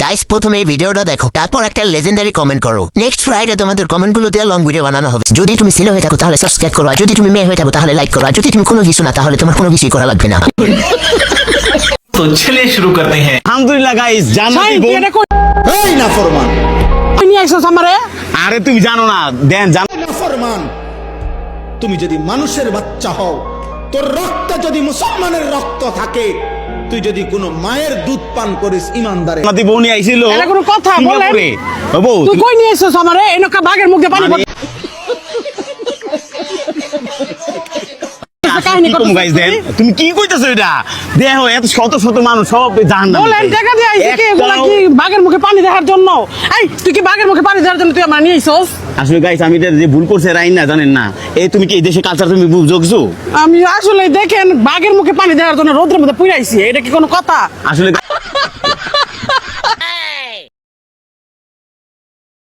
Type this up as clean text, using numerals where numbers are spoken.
Guys প্রথমে এই ভিডিওটা দেখো, তারপর একটা লেজেন্ডারি কমেন্ট করো। নেক্সট ফ্রাইডে তোমাদের কমেন্টগুলো দিয়ে লং ভিডিও বানানো হবে। যদি তুমি ছেলে হয়ে থাকো তাহলে সাবস্ক্রাইব করো, আর যদি তুমি মেয়ে হয়ে থাকো তাহলে লাইক করো, আর যদি তুমি কোনো কিছু না তাহলে তোমার কোনো কিছুই করা লাগবে না। तो चलिए शुरू करते हैं। আলহামদুলিল্লাহ গাইস, জান্নাতি বউ। এই নাফরমান, নিয়ে আইছস আমারে? আরে তুমি জানো না, দেন জান নাফরমান, তুমি যদি মানুষের বাচ্চা হও, তোর রক্তে যদি মুসলমানের রক্ত থাকে, তুই যদি কোনো মায়ের দুধ পান করিস ইমানদারে, জান্নাতি বউ নিয়ে আইছিল। এটা কোনো কথা বলেন? সিঙ্গাপুরে। ও বউ, তুই কই নিয়ে আইছস আমারে? এনকা বাঘের মুখে পানি পড়ে। কাহিনী কি কম গাইস দেন, তুমি কি কইতাছো এটা? দেখো এত শত শত মানুষ সব জাহান্নামে। বলেন টাকা দিয়ে আইছি কি? এগুলা কি বাঘের মুখে পানি দেখার জন্য? এই তুই কি বাঘের মুখে পানি দেওয়ার জন্য তুই আমার নিয়ে আইছস? আসলে গাইস আমি এটা যে ভুল করছে রাইন না, জানেন না, এই তুমি কি এই দেশে কালচার তুমি বুঝছো কিছু? আমি আসলে দেখেন বাঘের মুখে পানি দেওয়ার জন্য রোদের মধ্যে পুড়ে আইছি, এটা কি কোনো কথা? আসলে